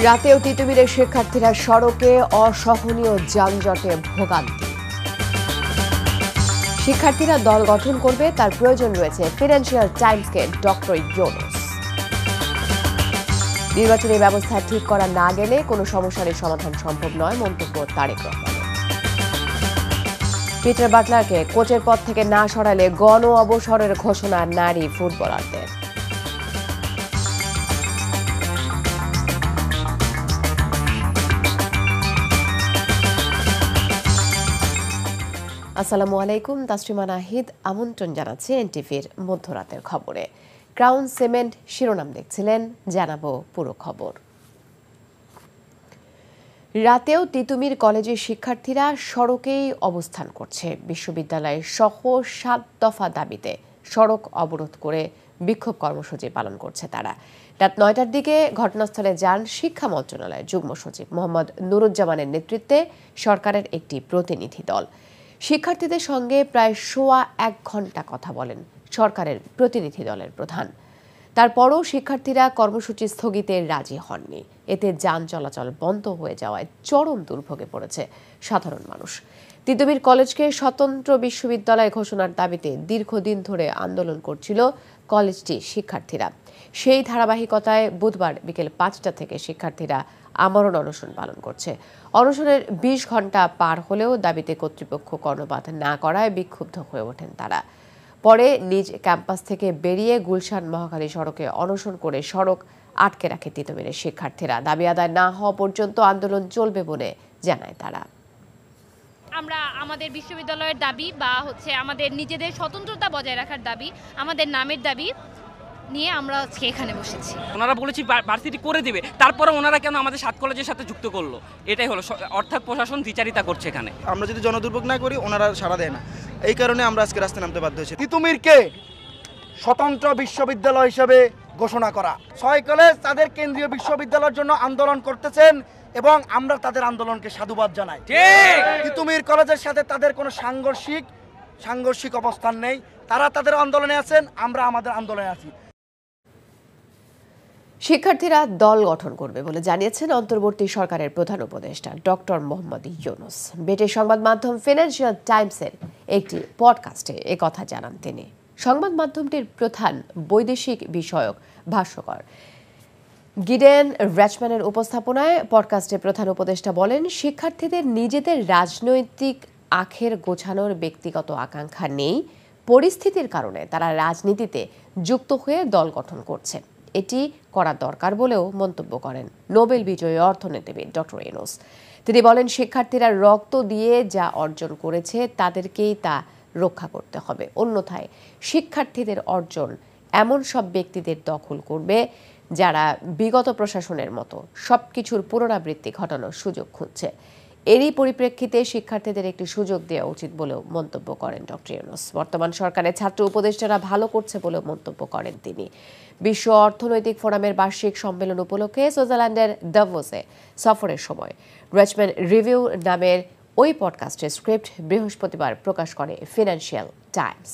রাতেও তিতুমিরের শিক্ষার্থীরা সড়কে অসহনীয় যানজটে ভোগান্তি। শিক্ষার্থীরা দল গঠন করবে, তার প্রয়োজন রয়েছে ফিনান্সিয়াল টাইমসকে ডক্টর ইউনূস। নির্বাচনী ব্যবস্থা ঠিক করা না গেলে কোনো সমস্যার সমাধান সম্ভব নয়, মন্তব্য তারেক রহমানের। পিটার বাটলারকে কোচের পদ থেকে না সরালে গণ অবসরের ঘোষণা নারী ফুটবলারদের। আসসালামু আলাইকুম, তাসরিমা নাহিদ আমন্ত্রণ জানাচ্ছি এনটিভির মধ্যরাতের খবরে। ক্রাউন সিমেন্ট শিরোনাম দেখছিলেন, জানাবো পুরো খবর। রাতেও তিতুমির কলেজের শিক্ষার্থীরা সড়কেই অবস্থান করছে। বিশ্ববিদ্যালয় সহ ৭ দফা দাবিতে সড়ক অবরোধ করে বিক্ষোভ কর্মসূচি পালন করছে তারা। রাত ৯টার দিকে ঘটনাস্থলে যান শিক্ষা মন্ত্রণালয়ের যুগ্ম সচিব মোহাম্মদ নুরুজ্জামানের নেতৃত্বে সরকারের একটি প্রতিনিধি দল। শিক্ষার্থীদের সঙ্গে প্রায় সোয়া ১ ঘণ্টা কথা বলেন সরকারের প্রতিনিধি দলের প্রধান। তারপরও শিক্ষার্থীরা কর্মসূচি স্থগিতে রাজি হননি। এতে যান চলাচল বন্ধ হয়ে যাওয়ায় চরম দুর্ভোগে পড়েছে সাধারণ মানুষ। তিতুমির কলেজকে স্বতন্ত্র বিশ্ববিদ্যালয় ঘোষণার দাবিতে দীর্ঘদিন ধরে আন্দোলন করছিল কলেজটির শিক্ষার্থীরা। সেই ধারাবাহিকতায় বুধবার বিকেল ৫টা থেকে শিক্ষার্থীরা আমরণ অনশন পালন করছে। অনশনের ২০ ঘণ্টা পার হলেও দাবিতে কর্তৃপক্ষ কর্ণপাত না করায় বিক্ষুব্ধ হয়ে ওঠেন তারা। পরে নিজ ক্যাম্পাস থেকে বেরিয়ে গুলশান মহাখালী সড়কে অনশন করে সড়ক আটকে রাখে তিতুমিরের শিক্ষার্থীরা। দাবি আদায় না হওয়া পর্যন্ত আন্দোলন চলবে বলে জানায় তারা। আমরা আমাদের বিশ্ববিদ্যালয়ের দাবি বা আমাদের নিজেদের স্বতন্ত্রতা বজায় রাখার দাবি, আমাদের নামের দাবি নিয়ে আমরা আজকে এখানে বসেছি। ওনারা বলেছি ভার্সিটি করে দিবে, তারপরে ওনারা কেন আমাদের ৭ কলেজের সাথে যুক্ত করলো? এটাই হলো, অর্থাৎ প্রশাসন দ্বিচারিতা করছে এখানে। আমরা যদি জনদুর্ভোগ না করি ওনারা সাড়া দেয় না, এই কারণে আমরা আজকে রাস্তায় নামতে বাধ্য হয়েছি। তিতুমিরকে স্বতন্ত্র বিশ্ববিদ্যালয় হিসেবে ঘোষণা করা। ৬ কলেজ তাদের কেন্দ্রীয় বিশ্ববিদ্যালয়ের জন্য আন্দোলন করতেছেন এবং আমরা তাদের আন্দোলনকে সাধুবাদ জানাই। তিতুমির কলেজের সাথে তাদের কোনো সাংঘর্ষিক অবস্থান নেই। তারা তাদের আন্দোলনে আছেন, আমরা আমাদের আন্দোলনে আছি। শিক্ষার্থীরা দল গঠন করবে বলে জানিয়েছেন অন্তর্বর্তী সরকারের প্রধান উপদেষ্টা ডক্টর মোহাম্মদ ইউনূস। ব্রিটিশ সংবাদ মাধ্যম ফিনান্সিয়াল টাইমসের একটি পডকাস্টে একথা জানান তিনি। সংবাদ মাধ্যমটির প্রধান বৈদেশিক বিষয়ক ভাষ্যকার গিডেন র্যাচম্যানের উপস্থাপনায় পডকাস্টে প্রধান উপদেষ্টা বলেন, শিক্ষার্থীদের নিজেদের রাজনৈতিক আখের গোছানোর ব্যক্তিগত আকাঙ্ক্ষা নেই। পরিস্থিতির কারণে তারা রাজনীতিতে যুক্ত হয়ে দল গঠন করছে। এটি করা দরকার বলেও মন্তব্য করেন নোবেল বিজয়ী অর্থনীতিবিদ ডক্টর ইউনূস। তিনি বলেন, শিক্ষার্থীরা রক্ত দিয়ে যা অর্জন করেছে তাদেরকেই তা রক্ষা করতে হবে। অন্যথায় শিক্ষার্থীদের অর্জন এমন সব ব্যক্তিদের দখল করবে যারা বিগত প্রশাসনের মতো সবকিছুর পুনরাবৃত্তি ঘটানোর সুযোগ খুঁজছে। এরই পরিপ্রেক্ষিতে শিক্ষার্থীদের একটি সুযোগ দেওয়া উচিত বলেও মন্তব্য করেন ডক্টর ইউনূস। বর্তমান সরকারের ছাত্র উপদেষ্টারা ভালো করছে বলেও মন্তব্য করেন তিনি। বিশ্ব অর্থনৈতিক ফোরামের বার্ষিক সম্মেলন উপলক্ষে সুইজারল্যান্ডের দাভোসে সফরের সময় র্যাচম্যান রিভিউ নামের ওই পডকাস্টের স্ক্রিপ্ট বৃহস্পতিবার প্রকাশ করে ফিনান্সিয়াল টাইমস।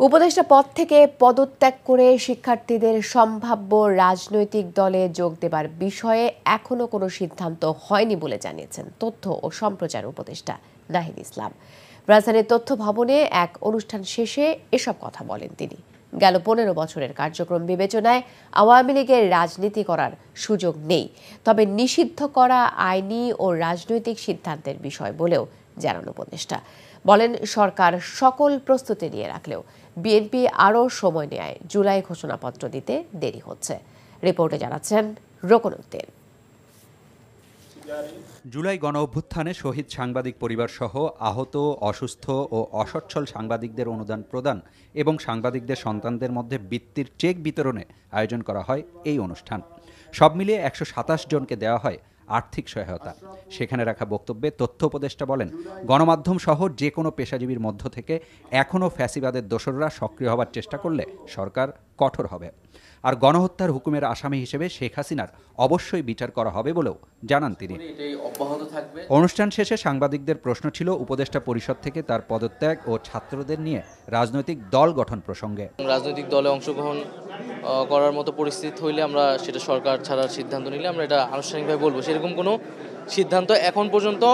উপদেষ্টা পদ থেকে পদত্যাগ করে শিক্ষার্থীদের সম্ভাব্য রাজনৈতিক দলে যোগ দেবার বিষয়ে এখনো কোনো সিদ্ধান্ত হয়নি বলে জানিয়েছেন তথ্য ও সম্প্রচার উপদেষ্টা নাহিদ ইসলাম। রাজধানীর তথ্য ভবনে এক অনুষ্ঠান শেষে এসব কথা বলেন তিনি। গেল ১৫ বছরের কার্যক্রম বিবেচনায় আওয়ামী লীগের রাজনীতি করার সুযোগ নেই, তবে নিষিদ্ধ করা আইনি ও রাজনৈতিক সিদ্ধান্তের বিষয় বলেও জানান উপদেষ্টা। বলেন, সরকার সকল প্রস্তুতি নিয়ে রাখলেও বিএনপি আরও সময় নেয় জুলাই ঘোষণাপত্র দিতে দেরি হচ্ছে। রিপোর্টে জানাচ্ছেন রোকনউদ্দিন। জুলাই গণ অভ্যুত্থানে শহীদ সাংবাদিক পরিবার সহ আহত, অসুস্থ ও অসচ্ছল সাংবাদিকদের অনুদান প্রদান এবং সাংবাদিকদের সন্তানদের মধ্যে বৃত্তির চেক বিতরণে আয়োজন করা হয় এই অনুষ্ঠান। সব মিলিয়ে ১২৭ জনকে দেওয়া হয় আর্থিক সহায়তা। সেখানে রাখা বক্তব্যে তথ্য উপদেষ্টা বলেন, গণমাধ্যম সহ যে কোনো পেশাজীবীর মধ্য থেকে এখনও ফ্যাসিবাদের দোসররা সক্রিয় হবার চেষ্টা করলে সরকার কঠোর হবে। আর গণহত্যার হুকুমের আসামি হিসেবে শেখ হাসিনার অবশ্যই বিচার করা হবে বলেও জানান তিনি। অনুষ্ঠান শেষে সাংবাদিকদের প্রশ্ন ছিল উপদেষ্টা পরিষদ থেকে তার পদত্যাগ ও ছাত্রদের নিয়ে রাজনৈতিক দল গঠন প্রসঙ্গে। রাজনৈতিক দলে অংশগ্রহণ করার মতো পরিস্থিতি হইলে আমরা সেটা সরকার ছাড়ার সিদ্ধান্ত নিলে আমরা এটা আনুষ্ঠানিকভাবে বলবো। সেরকম কোনো সিদ্ধান্ত এখন পর্যন্ত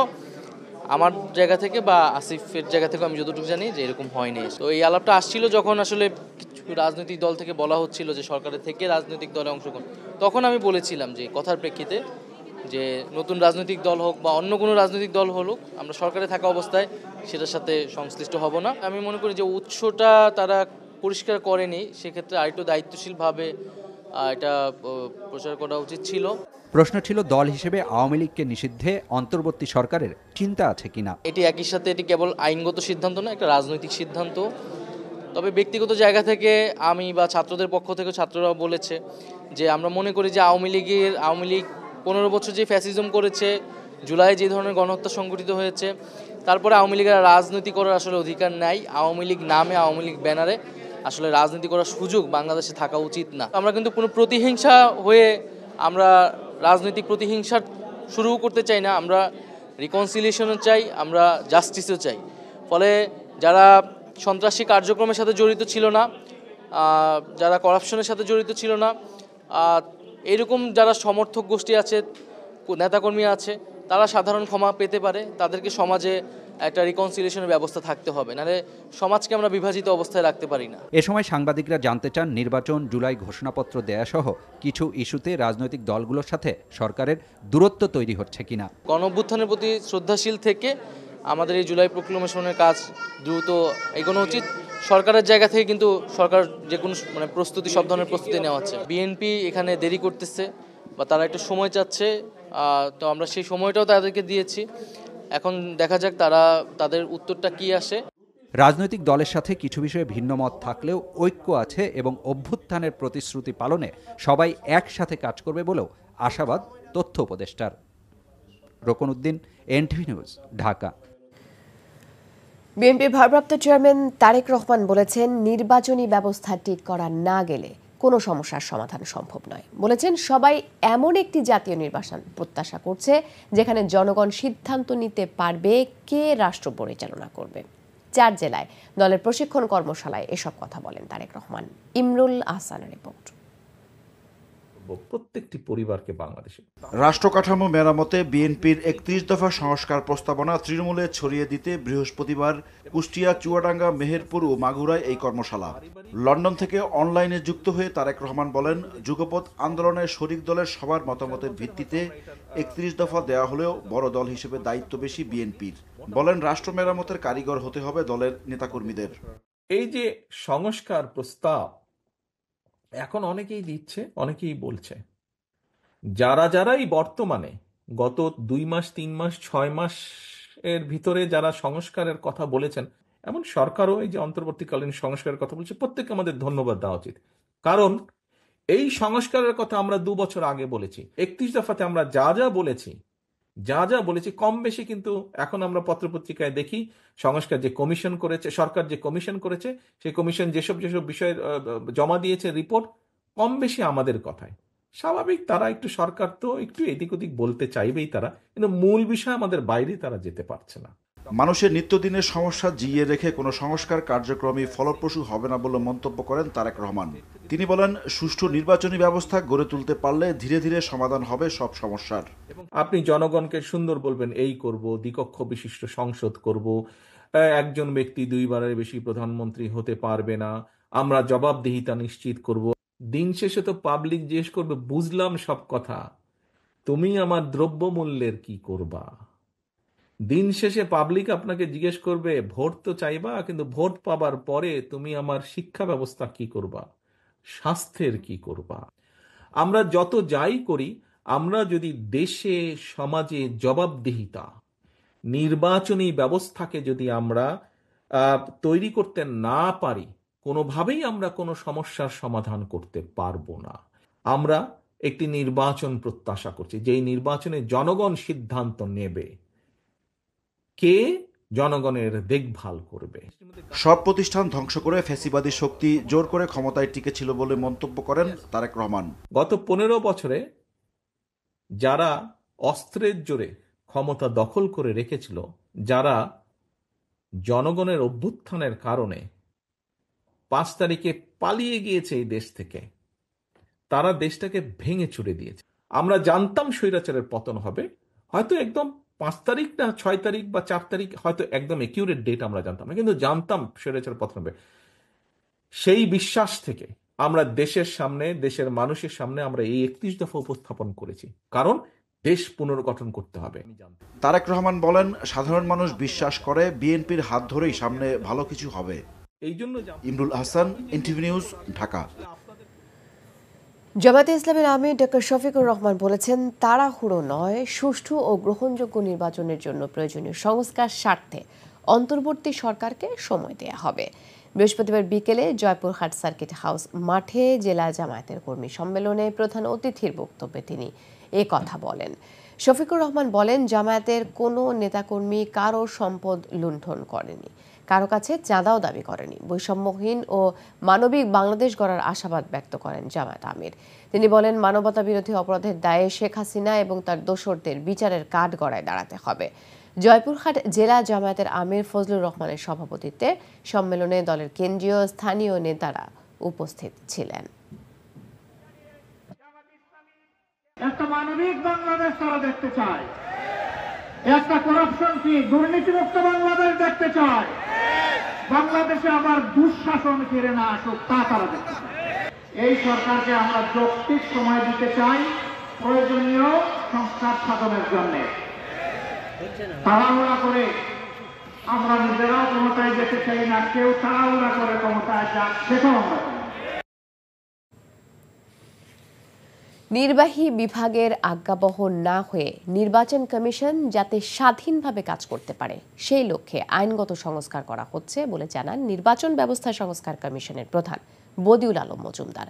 আমার জায়গা থেকে বা আসিফের জায়গা থেকে আমি যতটুকু জানি যে এরকম হয়নি। তো এই আলাপটা আসছিল যখন আসলে কিছু রাজনৈতিক দল থেকে বলা হচ্ছিল যে সরকারের থেকে রাজনৈতিক দলে অংশগ্রহণ, তখন আমি বলেছিলাম যে কথার প্রেক্ষিতে যে নতুন রাজনৈতিক দল হোক বা অন্য কোনো রাজনৈতিক দল হলুক, আমরা সরকারে থাকা অবস্থায় সেটার সাথে সংশ্লিষ্ট হব না। আমি মনে করি যে উৎসটা তারা পরিষ্কার করেনি, সেক্ষেত্রে আরেকটু দায়িত্বশীলভাবে এটা প্রচার করা উচিত ছিল। প্রশ্ন ছিল দল হিসেবে আওয়ামী লীগকে নিষিদ্ধে অন্তর্বর্তী সরকারের চিন্তা আছে কিনা। এটি একই সাথে এটি কেবল আইনগত সিদ্ধান্ত না, একটা রাজনৈতিক সিদ্ধান্ত। তবে ব্যক্তিগত জায়গা থেকে আমি বা ছাত্রদের পক্ষ থেকে ছাত্ররা বলেছে যে আমরা মনে করি যে আওয়ামী লীগ 15 বছর যে ফ্যাসিজম করেছে, জুলাই যে ধরনের গণহত্যা সংঘটিত হয়েছে, তারপরে আওয়ামী লীগের রাজনীতি করার আসলে অধিকার নাই। আওয়ামী লীগ নামে, আওয়ামী লীগ ব্যানারে আসলে রাজনীতি করার সুযোগ বাংলাদেশে থাকা উচিত না। আমরা কিন্তু কোনো প্রতিহিংসা হয়ে আমরা রাজনৈতিক প্রতিহিংসা শুরু করতে চাই না। আমরা রিকনসিলিয়েশনও চাই, আমরা জাস্টিসও চাই। ফলে যারা সন্ত্রাসী কার্যক্রমের সাথে জড়িত ছিল না, যারা করাপশনের সাথে জড়িত ছিল না, এরকম যারা সমর্থক গোষ্ঠী আছে, নেতাকর্মী আছে, তারা সাধারণ ক্ষমা পেতে পারে। তাদেরকে সমাজে একটা রিকনসিলিয়েশনের ব্যবস্থা থাকতে হবে, নাহলে সমাজকে আমরা বিভাজিত অবস্থায় রাখতে পারি না। এ সময় সাংবাদিকরা জানতে চান নির্বাচন, জুলাই ঘোষণাপত্র দেয়া সহ কিছু ইস্যুতে রাজনৈতিক দলগুলোর সাথে সরকারের দূরত্ব তৈরি হচ্ছে কিনা। গণঅভ্যুত্থানের প্রতি শ্রদ্ধাশীল থেকে আমাদের এই জুলাই প্রক্লেমেশনের কাজ দ্রুত এগোনো উচিত। সরকারের জায়গা থেকে কিন্তু সরকার যে কোনো প্রস্তুতি, সব ধরনের প্রস্তুতি নেওয়া হচ্ছে। বিএনপি এখানে দেরি করতেছে বা তারা একটু সময় চাচ্ছে, তো আমরা সেই সময়টাও তাদেরকে দিয়েছি। এখন দেখা যাক তাদের উত্তরটা কি আসে। রাজনৈতিক দলের সাথে কিছু বিষয়ে ভিন্ন মত থাকলেও ঐক্য আছে এবং অভ্যুত্থানের প্রতিশ্রুতি পালনে সবাই একসাথে কাজ করবে বলেও আশাবাদ তথ্য উপদেষ্টার। রোকন উদ্দিন, এনটিভি নিউজ, ঢাকা। বিএনপির ভারপ্রাপ্ত চেয়ারম্যান তারেক রহমান বলেছেন, নির্বাচনী ব্যবস্থা ঠিক করা না গেলে কোনো সমস্যার সমাধান সম্ভব নয়। বলেছেন, সবাই এমন একটি জাতীয় নির্বাচন প্রত্যাশা করছে যেখানে জনগণ সিদ্ধান্ত নিতে পারবে কে রাষ্ট্র পরিচালনা করবে। 4 জেলায় দলের প্রশিক্ষণ কর্মশালায় এসব কথা বলেন তারেক রহমান। ইমরুল আহসানের রিপোর্ট। প্রত্যেকটি পরিবারকে বাংলাদেশে রাষ্ট্র কাঠামো মেরামতে বিএনপির 31 দফা সংস্কার প্রস্তাবনা তৃণমূলে ছড়িয়ে দিতে বৃহস্পতিবার কুষ্টিয়া, চুয়াডাঙ্গা, মেহেরপুর ও মাগুরায় এই কর্মশালা। লন্ডন থেকে অনলাইনে যুক্ত হয়ে তারেক রহমান বলেন, যুগপৎ আন্দোলনের শরিক দলের সবার মতামতের ভিত্তিতে 31 দফা দেওয়া হলেও বড় দল হিসেবে দায়িত্ব বেশি বিএনপির। বলেন, রাষ্ট্র মেরামতের কারিগর হতে হবে দলের নেতাকর্মীদের। এই যে সংস্কার প্রস্তাব এখন অনেকেই দিচ্ছে, অনেকেই বলছে, যারাই বর্তমানে গত 2 মাস, 3 মাস, 6 মাস এর ভিতরে যারা সংস্কারের কথা বলেছেন, এমন সরকারও এই যে অন্তর্বর্তীকালীন সংস্কারের কথা বলছে, প্রত্যেককে আমাদের ধন্যবাদ দেওয়া উচিত। কারণ এই সংস্কারের কথা আমরা 2 বছর আগে বলেছি। 31 দফাতে আমরা যা যা বলেছি কম বেশি কিন্তু এখন আমরা পত্রপত্রিকায় দেখি সংস্কার যে কমিশন করেছে, সরকার যে কমিশন করেছে, সেই কমিশন যেসব বিষয়ের জমা দিয়েছে রিপোর্ট, কম বেশি আমাদের কথায়। স্বাভাবিক, তারা একটু সরকার তো একটু এদিক ওদিক বলতে চাইবেই তারা, কিন্তু মূল বিষয় আমাদের বাইরে তারা যেতে পারছে না। মানুষের নিত্যদিনের সমস্যা জিইয়ে রেখে কোনো সংস্কার কার্যক্রমই ফলপ্রসূ হবে না বলে মন্তব্য করেন তারেক রহমান। তিনি বলেন, সুষ্ঠু নির্বাচনী ব্যবস্থা গড়ে তুলতে পারলে ধীরে ধীরে সমাধান হবে সব সমস্যার। আপনি জনগণকে সুন্দর বলবেন, এই করব, দ্বিকক্ষ বিশিষ্ট সংসদ করব, একজন ব্যক্তি 2 বারের বেশি প্রধানমন্ত্রী হতে পারবে না, আমরা জবাবদিহিতা নিশ্চিত করব। দিন শেষে তো পাবলিক জিজ্ঞেস করবে, বুঝলাম সব কথা, তুমি আমার দ্রব্যমূল্যের কি করবা? দিন শেষে পাবলিক আপনাকে জিজ্ঞেস করবে, ভোট তো চাইবা, কিন্তু ভোট পাবার পরে তুমি আমার শিক্ষা ব্যবস্থা কি করবা, স্বাস্থ্যের কি করবা? আমরা যত যাই করি, আমরা যদি দেশে সমাজে জবাবদিহিতা, নির্বাচনী ব্যবস্থাকে যদি আমরা তৈরি করতে না পারি, কোনোভাবেই আমরা কোনো সমস্যার সমাধান করতে পারবো না। আমরা একটি নির্বাচন প্রত্যাশা করছি, যেই নির্বাচনে জনগণ সিদ্ধান্ত নেবে কে জনগণের দেখভাল করবে। সব প্রতিষ্ঠান ধ্বংস করে ফ্যাসিবাদী শক্তি জোর করে ক্ষমতায় টিকেছিল বলে মন্তব্য করেন তারেক রহমান। গত 15 বছরে যারা অস্ত্রের জোরে ক্ষমতা দখল করে রেখেছিল, যারা জনগণের অভ্যুত্থানের কারণে 5 তারিখে পালিয়ে গিয়েছে এই দেশ থেকে, তারা দেশটাকে ভেঙে চুরে দিয়েছে। আমরা জানতাম স্বৈরাচারের পতন হবে, হয়তো একদম 5 তারিখ না 6 তারিখ বা 4 তারিখ, হয়তো একদম একিউরেট ডেট আমরা জানতাম না, কিন্তু জানতাম স্বৈরাচারের পতন হবে। সেই বিশ্বাস থেকে আমরা দেশের সামনে, দেশের মানুষের সামনে আমরা এই 31 দফা উপস্থাপন করেছি, কারণ দেশ পুনর্গঠন করতে হবে। তারেক রহমান বলেন, সাধারণ মানুষ বিশ্বাস করে বিএনপির হাত ধরেই সামনে ভালো কিছু হবে। এই জন্য ইমরুল হাসান, এনটিভি নিউজ, ঢাকা। জামায়াতে ইসলামের আমির ডক্টর শফিকুর রহমান বলেছেন, তাড়াহুড়ো নয়, সুষ্ঠু ও গ্রহণযোগ্য নির্বাচনের জন্য প্রয়োজনীয় সংস্কার স্বার্থে অন্তর্বর্তী সরকারকে সময় দেয়া হবে। বৃহস্পতিবার বিকেলে জয়পুরহাট সার্কিট হাউস মাঠে জেলা জামায়াতের কর্মী সম্মেলনে প্রধান অতিথির বক্তব্যে তিনি এ কথা বলেন। শফিকুর রহমান বলেন, জামায়াতের কোনো নেতাকর্মী কারো সম্পদ লুণ্ঠন করেনি, কারো কাছে চাঁদাও দাবি করেনি। বৈষম্যহীন ও মানবিক বাংলাদেশ গড়ার আশাবাদ ব্যক্ত করেন জামায়াত আমির। তিনি বলেন, মানবতা বিরোধী অপরাধের দায়ে শেখ হাসিনা এবং তার দোসরদের বিচারের কাঠগড়ায় দাঁড়াতে হবে। জয়পুরহাট জেলা জামায়াতের আমির ফজলুর রহমানের সভাপতিত্বে সম্মেলনে দলের কেন্দ্রীয় স্থানীয় নেতারা উপস্থিত ছিলেন। একটা মানবিক বাংলাদেশ তারা দেখতে চায়, একটা করাপশন ফ্রি দুর্নীতিমুক্ত বাংলাদেশ দেখতে চায়, বাংলাদেশে আবার দুঃশাসন ফিরে না আসুক তা তারা দেখতে চায়। এই সরকারকে আমরা যৌক্তিক সময় দিতে চাই প্রয়োজনীয় সংস্কার সাধনের জন্য। তাড়াহুড়া করে আমরা নিজেরাও ক্ষমতায় যেতে চাই না, কেউ তাড়াহুড়া করে ক্ষমতায় যাক সেটাও আমরা চাই। নির্বাহী বিভাগের আজ্ঞাবহ না হয়ে নির্বাচন কমিশন যাতে স্বাধীনভাবে কাজ করতে পারে সেই লক্ষ্যে আইনগত সংস্কার করা হচ্ছে বলে জানান নির্বাচন ব্যবস্থা সংস্কার কমিশনের প্রধান বদিউল আলম মজুমদার।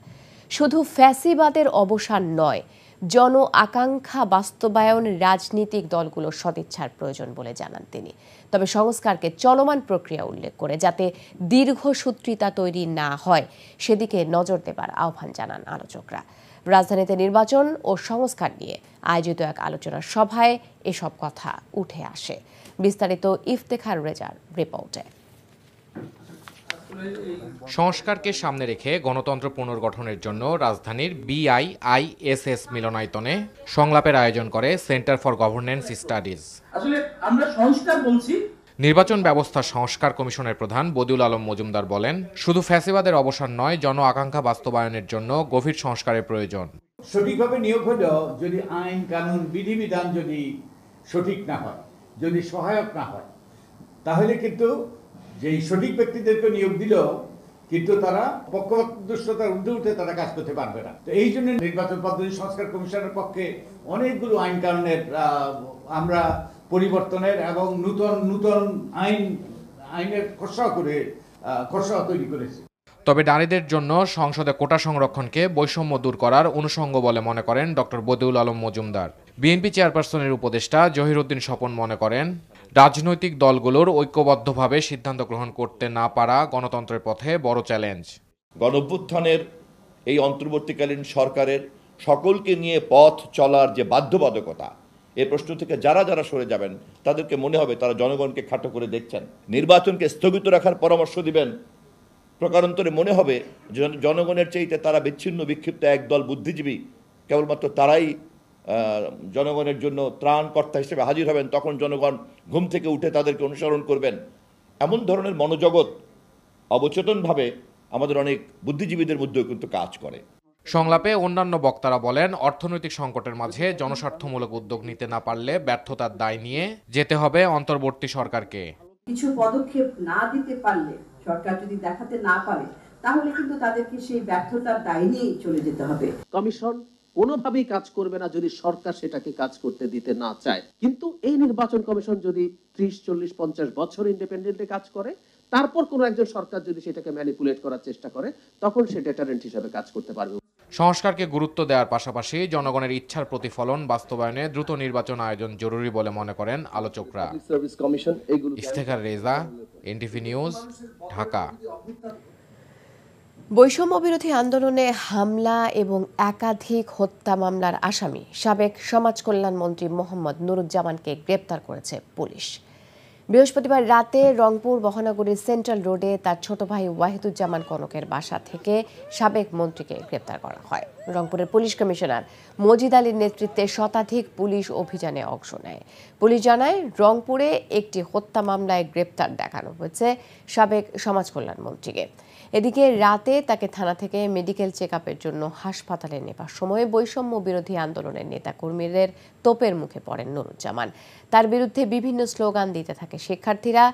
শুধু ফ্যাসিবাদের অবসান নয়, জন আকাঙ্ক্ষা বাস্তবায়ন রাজনৈতিক দলগুলোর সদিচ্ছার প্রয়োজন বলে জানান তিনি। তবে সংস্কারকে চলমান প্রক্রিয়া উল্লেখ করে যাতে দীর্ঘসূত্রিতা তৈরি না হয় সেদিকে নজর দেবার আহ্বান জানান আলোচকরা। রাজধানীতে নির্বাচন ও সংস্কার নিয়ে আয়োজিত এক আলোচনা সভায় এসব কথা উঠে আসে। বিস্তারিত ইফতেখার রেজার রিপোর্টে। সংস্কারকে সামনে রেখে গণতন্ত্র পুনর্গঠনের জন্য রাজধানীর বিআইআইএসএস মিলনায়তনে সংলাপের আয়োজন করে সেন্টার ফর গভর্নেন্স স্টাডিজ। আসলে আমরা সংস্কার বলছি। নির্বাচন ব্যবস্থা সংস্কার কমিশনের প্রধান বদিউল আলম মজুমদার বলেন, শুধু ফ্যাসিবাদের অবসান নয়, জন আকাঙ্ক্ষা বাস্তবায়নের জন্য গভীর সংস্কারের প্রয়োজন। সঠিকভাবে নিয়োগ হলেও যদি আইন কানুন বিধিবিধান যদি সঠিক না হয়, যদি সহায়ক না হয়, তাহলে কিন্তু যেই সঠিক ব্যক্তিদেরকে নিয়োগ দিলেও কিন্তু তারা পক্ষপাতদুষ্টতার ঊর্ধ্বে উঠে তারা কাজ করতে পারবে না। তো এই জন্য নির্বাচন পদ্ধতি সংস্কার কমিশনের পক্ষে অনেকগুলো আইন কানুনের আমরা পরিবর্তনের এবং নূতন আইনের খসড়া তৈরি করেছে। তবে নারীদের জন্য সংসদে কোটা সংরক্ষণকে বৈষম্য দূর করার অনুষঙ্গ বলে মনে করেন ডক্টর বদিউল আলম মজুমদার। বিএনপি চেয়ারপারসনের উপদেষ্টা জহিরুদ্দিন স্বপন মনে করেন, রাজনৈতিক দলগুলোর ঐক্যবদ্ধভাবে সিদ্ধান্ত গ্রহণ করতে না পারা গণতন্ত্রের পথে বড় চ্যালেঞ্জ। গণঅভ্যুত্থানের এই অন্তর্বর্তীকালীন সরকারের সকলকে নিয়ে পথ চলার যে বাধ্যবাধকতা, এই প্রশ্ন থেকে যারা যারা সরে যাবেন তাদেরকে মনে হবে তারা জনগণকে খাটো করে দেখছেন। নির্বাচনকে স্থগিত রাখার পরামর্শ দিবেন, প্রকারান্তরে মনে হবে জনগণের চাইতে তারা বিচ্ছিন্ন বিক্ষিপ্ত একদল বুদ্ধিজীবী, কেবলমাত্র তারাই জনগণের জন্য ত্রাণকর্তা হিসেবে হাজির হবেন। তখন জনগণ ঘুম থেকে উঠে তাদেরকে অনুসরণ করবেন। এমন ধরনের মনোজগৎ অবচেতনভাবে আমাদের অনেক বুদ্ধিজীবীদের মধ্যেও কিন্তু কাজ করে। সংলাপে অন্যান্য বক্তারা বলেন, অর্থনৈতিক সংকটের মাঝে জনস্বার্থমূলক উদ্যোগ নিতে না পারলে ব্যর্থতার দায় নিয়ে যেতে হবে অন্তর্বর্তী সরকারকে। কিছু পদক্ষেপ না দিতে পারলে, সরকার যদি দেখাতে না পারে, তাহলে কিন্তু তাদেরকে সেই ব্যর্থতার দায় নিয়েই চলে যেতে হবে। কমিশন কোনোভাবেই কাজ করবে না যদি সরকার সেটাকে কাজ করতে দিতে না চায়। কিন্তু এই নির্বাচন কমিশন যদি 30, 40, 50 বছর ইন্ডিপেন্ডেন্টলি কাজ করে, তারপর কোনো একজন সরকার যদি সেটাকে ম্যানিপুলেট করার চেষ্টা করে, তখন সে ডেটারেন্ট হিসেবে কাজ করতে পারবে। সংস্কারকে গুরুত্ব দেওয়ার পাশাপাশি জনগণের ইচ্ছার প্রতিফলন বাস্তবায়নে দ্রুত নির্বাচন আয়োজন জরুরি বলে মনে করেন আলোচকরা। Iftekhar Reza, NTV news, Dhaka. বৈষম্য বিরোধী আন্দোলনে হামলা এবং একাধিক হত্যা মামলার আসামি সাবেক সমাজ কল্যাণ মন্ত্রী মোহাম্মদ নুরুজ্জামানকে গ্রেপ্তার করেছে পুলিশ। বৃহস্পতিবার রাতে রংপুর মহানগরীর সেন্ট্রাল রোডে তার ছোট ভাই ওয়াহিদুজ্জামান কনকের বাসা থেকে সাবেক মন্ত্রীকে গ্রেপ্তার করা হয়। রংপুরের পুলিশ কমিশনার মজিদ আলীর নেতৃত্বে শতাধিক পুলিশ অভিযানে অংশ নেয়। পুলিশ জানায়, রংপুরে একটি হত্যা মামলায় গ্রেপ্তার দেখানো হয়েছে সাবেক সমাজ কল্যাণ মন্ত্রীকে। এদিকে রাতে তাকে থানা থেকে মেডিকেল চেকআপের জন্য হাসপাতালে নেবার সময় বৈষম্য বিরোধী আন্দোলনের নেতাকর্মীদের তোপের মুখে পড়েন নুরুজ্জামান। তার বিরুদ্ধে বিভিন্ন স্লোগান দিতে থাকে শিক্ষার্থীরা।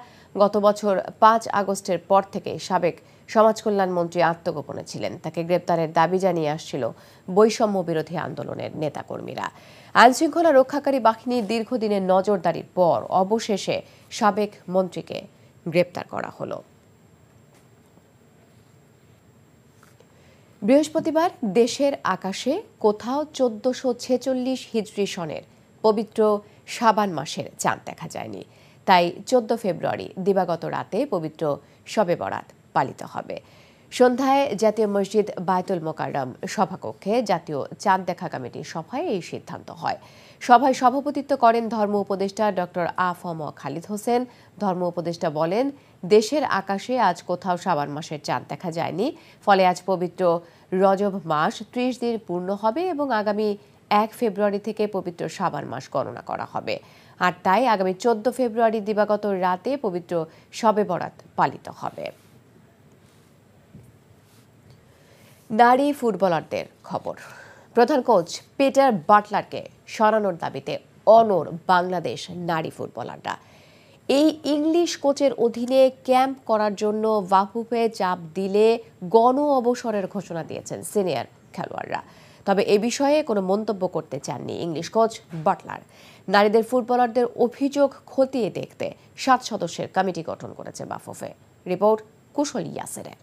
গত বছর ৫ আগস্টের পর থেকে সাবেক সমাজ কল্যাণ মন্ত্রী আত্মগোপনে ছিলেন। তাকে গ্রেপ্তারের দাবি জানিয়ে আসছিল বৈষম্য বিরোধী আন্দোলনের নেতাকর্মীরা। আইনশৃঙ্খলা রক্ষাকারী বাহিনীর দীর্ঘদিনের নজরদারির পর অবশেষে সাবেক মন্ত্রীকে গ্রেপ্তার করা হলো। বৃহস্পতিবার দেশের আকাশে কোথাও 1446 হিজরি সনের পবিত্র শাবান মাসের চাঁদ দেখা যায়নি। তাই 14 ফেব্রুয়ারি দিবাগত রাতে পবিত্র শবে বরাত পালিত হবে। সন্ধ্যায় জাতীয় মসজিদ বায়তুল মোকাররম সভাকক্ষে জাতীয় চাঁদ দেখা কমিটির সভায় এই সিদ্ধান্ত হয়। সভায় সভাপতিত্ব করেন ধর্ম উপদেষ্টা ডক্টর আ.ফ.ম. খালিদ হোসেন। ধর্ম উপদেষ্টা বলেন, দেশের আকাশে আজ কোথাও শাবান মাসের চাঁদ দেখা যায়নি। ফলে আজ পবিত্র রজব মাস 30 দিন পূর্ণ হবে এবং আগামী 1 ফেব্রুয়ারি থেকে পবিত্র শাবান মাস গণনা করা হবে। আর তাই আগামী 14 ফেব্রুয়ারি দিবাগত রাতে পবিত্র শবে বরাত পালিত হবে। নারী ফুটবলারদের খবর। প্রধান কোচ পিটার বাটলারকে সরানোর দাবিতে অনড় বাংলাদেশ নারী ফুটবলাররা। এই ইংলিশ কোচের অধীনে ক্যাম্প করার জন্য বাফুফে চাপ দিলে গণ অবসরের ঘোষণা দিয়েছেন সিনিয়র খেলোয়াড়রা। তবে এ বিষয়ে কোনো মন্তব্য করতে চাননি ইংলিশ কোচ বাটলার। নারীদের ফুটবলারদের অভিযোগ খতিয়ে দেখতে 7 সদস্যের কমিটি গঠন করেছে বাফুফে। রিপোর্ট কুশল ইয়াসেরের।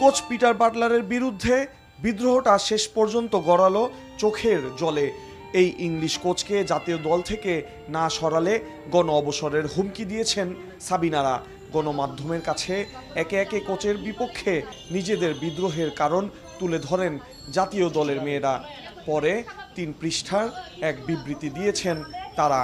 কোচ পিটার বাটলারের বিরুদ্ধে বিদ্রোহটা শেষ পর্যন্ত গড়ালো চোখের জলে। এই ইংলিশ কোচকে জাতীয় দল থেকে না সরালে গণ অবসরের হুমকি দিয়েছেন সাবিনারা। গণমাধ্যমের কাছে একে একে কোচের বিপক্ষে নিজেদের বিদ্রোহের কারণ তুলে ধরেন জাতীয় দলের মেয়েরা। পরে 3 পৃষ্ঠার এক বিবৃতি দিয়েছেন তারা।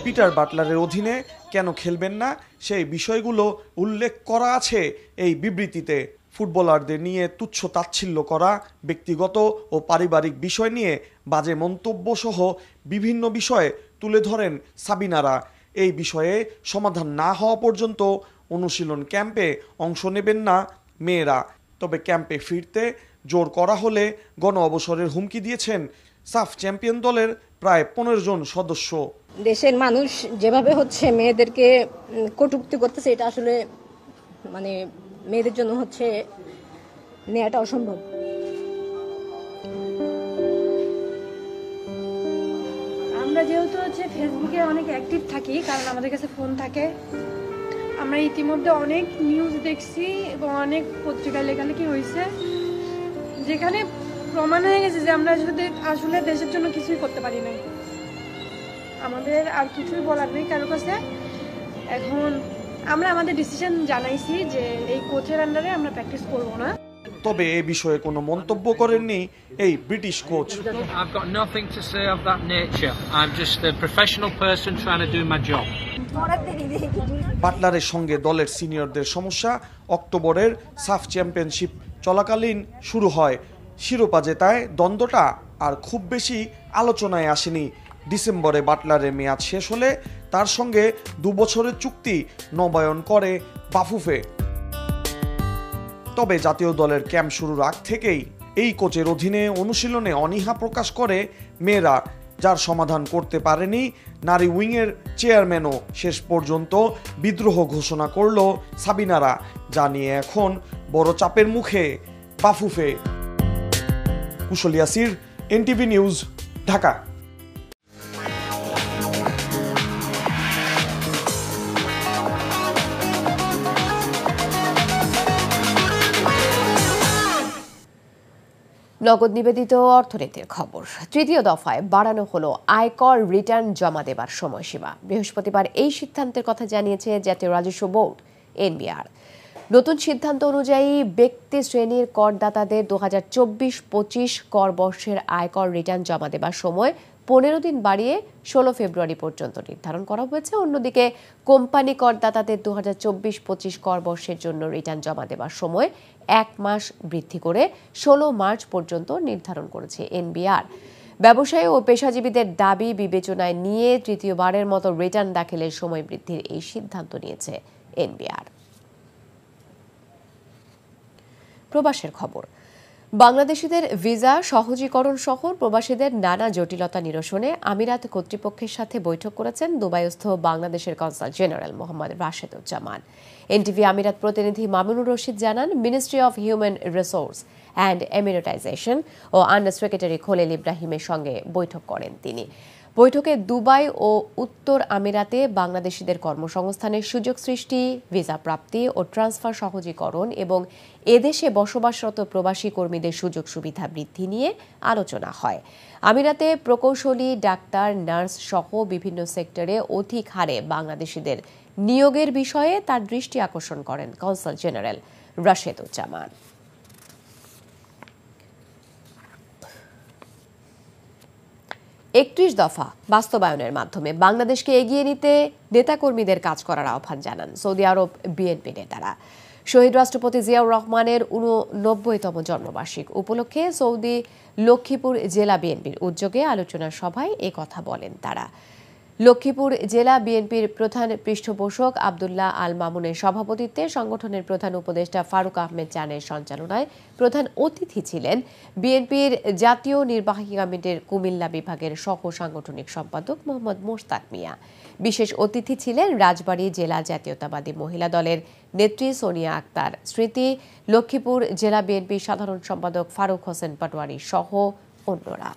পিটার বাটলারের অধীনে কেন খেলবেন না সেই বিষয়গুলো উল্লেখ করা আছে এই বিবৃতিতে। ফুটবলারদের নিয়ে তুচ্ছ তাচ্ছিল্য করা, ব্যক্তিগত ও পারিবারিক বিষয় নিয়ে বাজে মন্তব্য সহ বিভিন্ন বিষয়ে তুলে ধরেন সাবিনারা। এই বিষয়ে সমাধান না হওয়া পর্যন্ত অনুশীলন ক্যাম্পে অংশ নেবেন না মেয়েরা। তবে ক্যাম্পে ফিরতে জোর করা হলে গণ অবসরের হুমকি দিয়েছেন সাফ চ্যাম্পিয়ন দলের প্রায় 15 জন সদস্য। দেশের মানুষ যেভাবে হচ্ছে মেয়েদেরকে কটূক্তি করতেছে, এটা আসলে মানে মেয়েদের জন্য হচ্ছে নেওয়াটা অসম্ভব। আমরা যেহেতু হচ্ছে ফেসবুকে অনেক অ্যাক্টিভ থাকি, কারণ আমাদের কাছে ফোন থাকে, আমরা ইতিমধ্যে অনেক নিউজ দেখছি এবং অনেক পত্রিকায় লেখালেখি হয়েছে, যেখানে প্রমাণ হয়ে গেছে যে আমরা আসলে দেশের জন্য কিছুই করতে পারি না। আমাদের আর কিছুই বলার নেই কারো কাছে। এখন আমরা আমাদের ডিসিশন জানাইছি যে এই কোচের আন্ডারে আমরা প্র্যাকটিস করব না। তবে এ বিষয়ে কোনো মন্তব্য করেননি এই ব্রিটিশ কোচ। বাটলারের সঙ্গে দলের সিনিয়রদের সমস্যা অক্টোবরের সাফ চ্যাম্পিয়নশিপ চলাকালীন শুরু হয়। শিরোপা জেতায় দ্বন্দ্বটা আর খুব বেশি আলোচনায় আসেনি। ডিসেম্বরে বাটলারের মেয়াদ শেষ হলে তার সঙ্গে 2 বছরের চুক্তি নবায়ন করে বাফুফে। তবে জাতীয় দলের ক্যাম্প শুরুর আগ থেকেই এই কোচের অধীনে অনুশীলনে অনীহা প্রকাশ করে মেয়েরা, যার সমাধান করতে পারেনি নারী উইংয়ের চেয়ারম্যানও। শেষ পর্যন্ত বিদ্রোহ ঘোষণা করল সাবিনারা, যা নিয়ে এখন বড় চাপের মুখে বাফুফে। কুশল ইয়াসির, এনটিভি নিউজ, ঢাকা। নগদ নিবেদিত অর্থনীতির খবর। তৃতীয় দফায় বাড়ানো হলো আয়কর রিটার্ন জমা দেবার সময়সীমা। বৃহস্পতিবার এই সিদ্ধান্তের কথা জানিয়েছে জাতীয় রাজস্ব বোর্ড এনবিআর। নতুন সিদ্ধান্ত অনুযায়ী ব্যক্তি শ্রেণীর করদাতাদের 2024-25 কর বর্ষের আয়কর রিটার্ন জমা দেবার সময় 15 দিন বাড়িয়ে 16 ফেব্রুয়ারি পর্যন্ত নির্ধারণ করা হয়েছে। অন্যদিকে কোম্পানি করদাতাদের 2024-25 কর বর্ষের জন্য রিটার্ন জমা দেবার সময় 1 মাস বৃদ্ধি করে 16 মার্চ পর্যন্ত নির্ধারণ করেছে এনবিআর। ব্যবসায়ী ও পেশাজীবীদের দাবি বিবেচনায় নিয়ে তৃতীয়বারের মতো রিটার্ন দাখিলের সময় বৃদ্ধির এই সিদ্ধান্ত নিয়েছে এনবিআর। প্রবাসের খবর। বাংলাদেশিদের ভিসা সহজীকরণ সহ প্রবাসীদের নানা জটিলতা নিরসনে আমিরাত কর্তৃপক্ষের সাথে বৈঠক করেছেন দুবাইস্থ বাংলাদেশের consul general Mohammad Rasheduzzaman. NTV আমিরাত প্রতিনিধি মামুনুর রশিদ জানান, ministry of human resource and emiratisation ও আন্ডার সেক্রেটারি খোলেল ইব্রাহিমের সঙ্গে বৈঠক করেন তিনি। বৈঠকে দুবাই ও উত্তর আমিরাতে বাংলাদেশিদের কর্মসংস্থানের সুযোগ সৃষ্টি, ভিসা প্রাপ্তি ও ট্রান্সফার সহজীকরণ এবং এদেশে বসবাসরত প্রবাসী কর্মীদের সুযোগ সুবিধা বৃদ্ধি নিয়ে আলোচনা হয়। আমিরাতে প্রকৌশলী, ডাক্তার, নার্স সহ বিভিন্ন সেক্টরে অধিক হারে বাংলাদেশিদের নিয়োগের বিষয়ে তার দৃষ্টি আকর্ষণ করেন কনসাল জেনারেল রাশেদুজ্জামান। একত্রিশ দফা বাস্তবায়নের মাধ্যমে বাংলাদেশকে এগিয়ে নিতে নেতাকর্মীদের কাজ করার আহ্বান জানান সৌদি আরব বিএনপি নেতারা। শহীদ রাষ্ট্রপতি জিয়াউর রহমানের 89তম জন্মবার্ষিকী উপলক্ষে সৌদি লক্ষ্মীপুর জেলা বিএনপির উদ্যোগে আলোচনা সভায় কথা বলেন তারা। লক্ষ্মীপুর জেলা বিএনপির প্রধান পৃষ্ঠপোষক আব্দুল্লাহ আল মামুনের সভাপতিত্বে সংগঠনের প্রধান উপদেষ্টা ফারুক আহমেদ চানের সঞ্চালনায় প্রধান অতিথি ছিলেন বিএনপির জাতীয় নির্বাহী কমিটির কুমিল্লা বিভাগের সহ সাংগঠনিক সম্পাদক মোহাম্মদ মোশতাক মিয়া। বিশেষ অতিথি ছিলেন রাজবাড়ী জেলা জাতীয়তাবাদী মহিলা দলের নেত্রী সোনিয়া আক্তার স্মৃতি, লক্ষ্মীপুর জেলা বিএনপির সাধারণ সম্পাদক ফারুক হোসেন পাটোয়ারি সহ অন্যরা।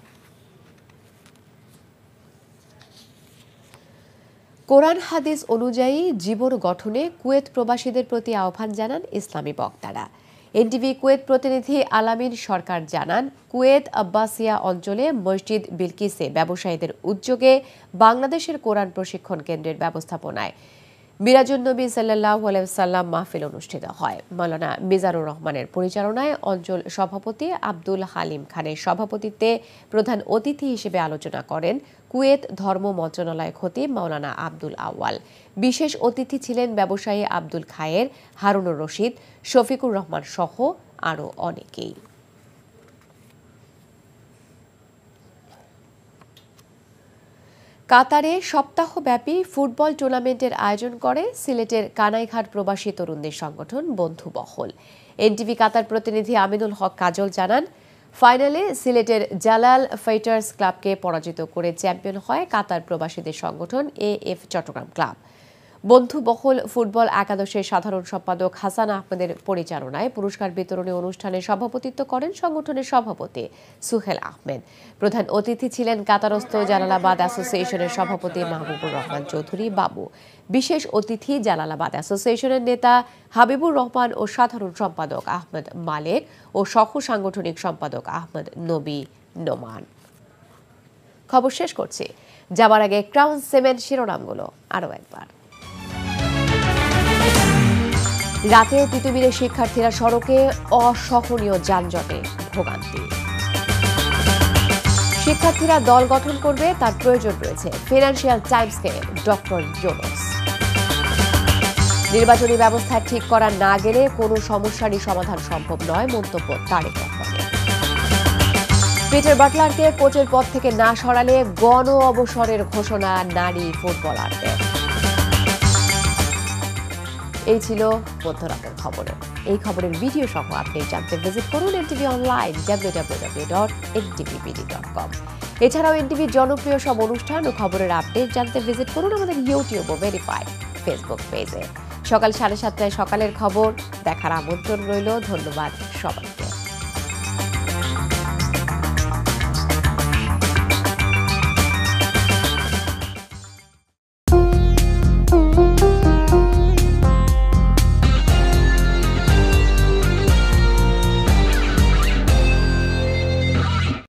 কোরআন হাদিস অনুযায়ী জীবন গঠনে কুয়েত প্রবাসীদের প্রতি আহ্বান জানান ইসলামী বক্তারা। এনটিভি কুয়েত প্রতিনিধি আলামিন সরকার জানান, কুয়েত আব্বাসিয়া অঞ্চলে মসজিদ বিলকিসে ব্যবসায়ীদের উদ্যোগে বাংলাদেশের কোরআন প্রশিক্ষণ কেন্দ্রের ব্যবস্থাপনায় মিরাজুন নবী সাল্লাল্লাহু আলাইহি ওয়াসাল্লাম মাহফিল অনুষ্ঠিত হয়। মাওলানা মিজানুর রহমানের পরিচালনায় অঞ্চল সভাপতি আব্দুল হালিম খানের সভাপতিত্বে প্রধান অতিথি হিসেবে আলোচনা করেন কুয়েত ধর্ম মন্ত্রণালয় খতিব মাওলানা আব্দুল আওয়াল। বিশেষ অতিথি ছিলেন ব্যবসায়ী আব্দুল খায়ের, হারুনুর রশিদ, শফিকুর রহমান সহ আরও অনেকেই। কাতারে সপ্তাহব্যাপী ফুটবল টুর্নামেন্টের আয়োজন করে সিলেটের কানাইঘাট প্রবাসী তরুণদের সংগঠন বন্ধু মহল। এনটিভি কাতার প্রতিনিধি আমিনুল হক কাজল জানান, ফাইনালে সিলেটের জালাল ফাইটার্স ক্লাবকে পরাজিত করে চ্যাম্পিয়ন হয় কাতার প্রবাসীদের সংগঠন এএফ চট্টগ্রাম ক্লাব। বন্ধু মহল ফুটবল একাদশের সাধারণ সম্পাদক হাসান আহমেদের পরিচালনায় পুরস্কার বিতরণী অনুষ্ঠানে সভাপতিত্ব করেন সংগঠনের সভাপতি সুহেল আহমেদ। প্রধান অতিথি ছিলেন কাতারস্থ জালালাবাদ অ্যাসোসিয়েশনের সভাপতি মাহবুবুর রহমান চৌধুরী বাবু। বিশেষ অতিথি জালালাবাদ অ্যাসোসিয়েশনের নেতা হাবিবুর রহমান ও সাধারণ সম্পাদক আহমেদ মালেক ও সহ সাংগঠনিক সম্পাদক আহমেদ নবী নোমান। খবর শেষ করছি, যাবার আগে ক্রাউন সিমেন্ট শিরোনামগুলো আরও একবার। রাতে তিতুমিরে শিক্ষার্থীরা সড়কে, অসহনীয় যানজটে ভোগান্তি। শিক্ষার্থীরা দল গঠন করবে, তার প্রয়োজন রয়েছে, ফিনান্সিয়াল টাইমসকে ডক্টর ইউনুস। নির্বাচনী ব্যবস্থা ঠিক করা না গেলে কোনো সমস্যারই সমাধান সম্ভব নয়, মন্তব্য তারেক রহমানের। পিটার বাটলারকে কোচের পদ থেকে না সরালে গণ অবসরের ঘোষণা নারী ফুটবলারদের। এই ছিল মধ্যরাতের খবর। এই খবরের ভিডিও সহ আপডেট জানতে ভিজিট করুন এনটিভি অনলাইন www.ntvbd.com। এছাড়াও এনটিভির জনপ্রিয় সব অনুষ্ঠান ও খবরের আপডেট জানতে ভিজিট করুন আমাদের ইউটিউব ও ভেরিফাইড ফেসবুক পেজে। সকাল 7:30 সকালের খবর দেখার আমন্ত্রণ রইল। ধন্যবাদ সবাই।